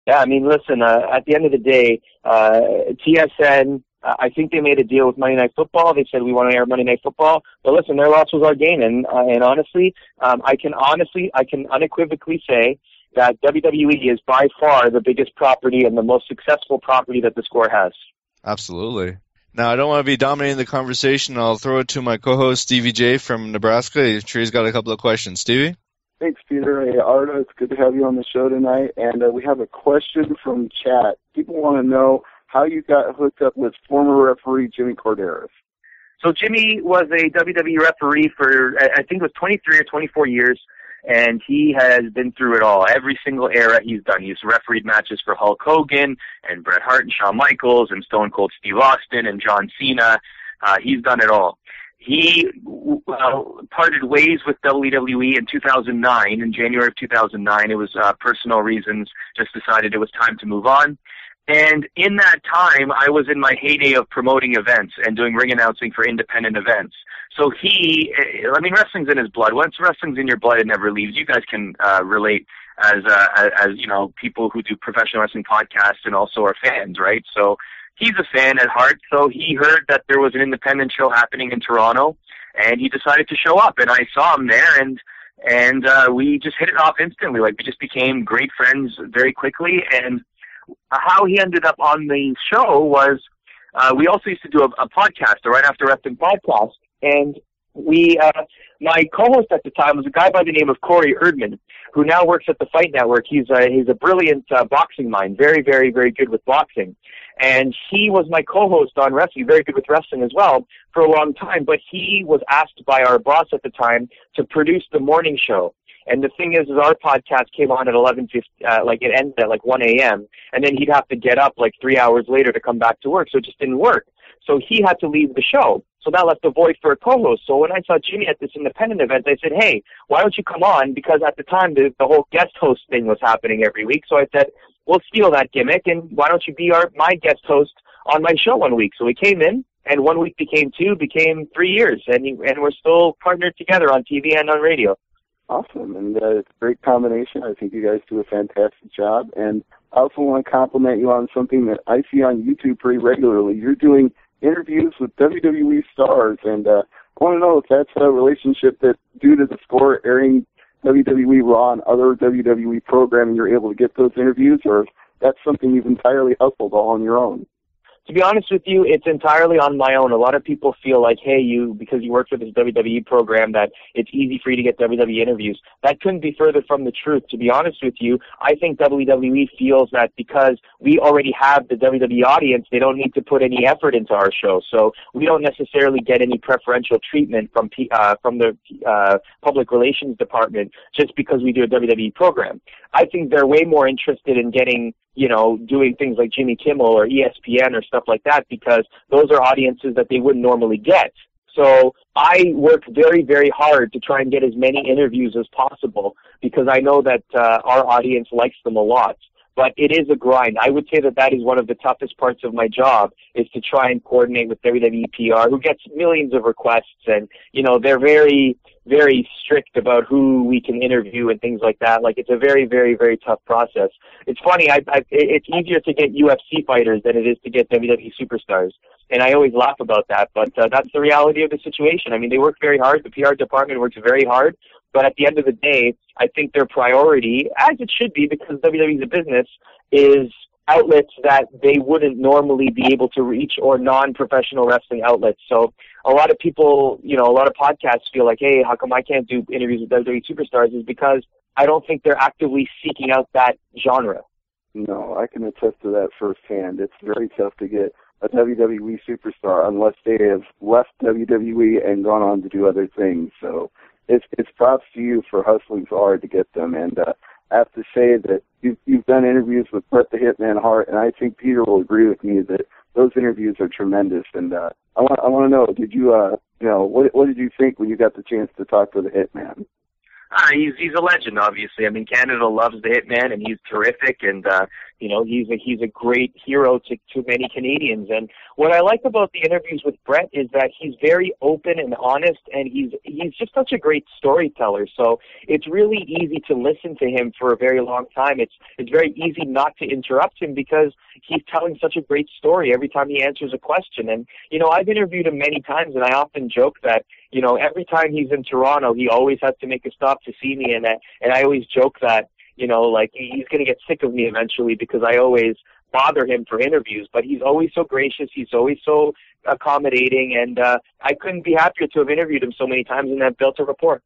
Yeah, I mean, listen, at the end of the day, TSN, I think they made a deal with Monday Night Football. They said we want to air Monday Night Football. But listen, their loss was our gain. And honestly, I can unequivocally say that WWE is by far the biggest property and the most successful property that the Score has. Absolutely. Now, I don't want to be dominating the conversation. I'll throw it to my co-host, Stevie J from Nebraska. I'm sure he's got a couple of questions. Stevie? Thanks, Peter. Hey, Arda, it's good to have you on the show tonight. And we have a question from chat. People want to know how you got hooked up with former referee Jimmy Korderas. So Jimmy was a WWE referee for, I think it was 23 or 24 years, and he has been through it all. Every single era he's done. He's refereed matches for Hulk Hogan and Bret Hart and Shawn Michaels and Stone Cold Steve Austin and John Cena. He's done it all. He parted ways with WWE in 2009, in January of 2009. It was personal reasons, just decided it was time to move on. And in that time, I was in my heyday of promoting events and doing ring announcing for independent events. So wrestling's in his blood. Once wrestling's in your blood, it never leaves. You guys can relate as you know, people who do professional wrestling podcasts and also are fans, right? So he's a fan at heart, so he heard that there was an independent show happening in Toronto, and he decided to show up. And I saw him there, and we just hit it off instantly. Like, we just became great friends very quickly. And how he ended up on the show was we also used to do a podcast, a Right After Wrestling podcast, and my co-host at the time was a guy by the name of Corey Erdman, who now works at the Fight Network. He's a brilliant boxing mind, very, very, very good with boxing. And he was my co-host on wrestling, very good with wrestling as well, for a long time. But he was asked by our boss at the time to produce the morning show. And the thing is our podcast came on at 11:50, it ended at 1 a.m. And then he'd have to get up 3 hours later to come back to work. So it just didn't work. So he had to leave the show. So that left a void for a co-host. So when I saw Jimmy at this independent event, I said, hey, why don't you come on? Because at the time, the whole guest host thing was happening every week. So I said, we'll steal that gimmick, and why don't you be my guest host on my show one week? So he came in, and 1 week became 2, became 3 years, and we're still partnered together on TV and on radio. Awesome, and it's a great combination. I think you guys do a fantastic job. And I also want to compliment you on something that I see on YouTube pretty regularly. You're doing interviews with WWE stars, and I want to know if that's a relationship that, due to the Score airing WWE Raw and other WWE programming, you're able to get those interviews, or if that's something you've entirely hustled all on your own. To be honest with you, it's entirely on my own. A lot of people feel like, hey, because you work for this WWE program, that it's easy for you to get WWE interviews. That couldn't be further from the truth. To be honest with you, I think WWE feels that because we already have the WWE audience, they don't need to put any effort into our show. So we don't necessarily get any preferential treatment from the public relations department just because we do a WWE program. I think they're way more interested in getting, doing things like Jimmy Kimmel or ESPN or stuff like that, because those are audiences that they wouldn't normally get. So I work very, very hard to try and get as many interviews as possible, because I know that our audience likes them a lot. But it is a grind. I would say that is one of the toughest parts of my job, is to try and coordinate with WWE PR, who gets millions of requests, and, they're very, very strict about who we can interview and things like that. It's a very, very, very tough process. It's funny, it's easier to get UFC fighters than it is to get WWE superstars. And I always laugh about that, but that's the reality of the situation. I mean, they work very hard. The PR department works very hard. But at the end of the day, I think their priority, as it should be, because WWE is a business, is outlets that they wouldn't normally be able to reach, or non-professional wrestling outlets. So a lot of people, a lot of podcasts feel like, hey, how come I can't do interviews with WWE superstars? Is because I don't think they're actively seeking out that genre. No, I can attest to that firsthand. It's very tough to get a WWE superstar unless they have left WWE and gone on to do other things. So it's props to you for hustling so hard to get them. And I have to say that you've done interviews with Bret the Hitman Hart, and I think Peter will agree with me that those interviews are tremendous. And I want to know, did you, what did you think when you got the chance to talk to the Hitman? He's a legend, obviously. I mean, Canada loves the Hitman, and he's terrific, and he's a great hero to many Canadians. And what I like about the interviews with Bret is that he's very open and honest, and he's just such a great storyteller. So it's really easy to listen to him for a very long time. It's very easy not to interrupt him because he's telling such a great story every time he answers a question. And I've interviewed him many times, and I often joke that every time he's in Toronto, he always has to make a stop to see me, and I always joke that like he's going to get sick of me eventually because I always bother him for interviews, but he's always so gracious, he's always so accommodating, and I couldn't be happier to have interviewed him so many times and have built a rapport.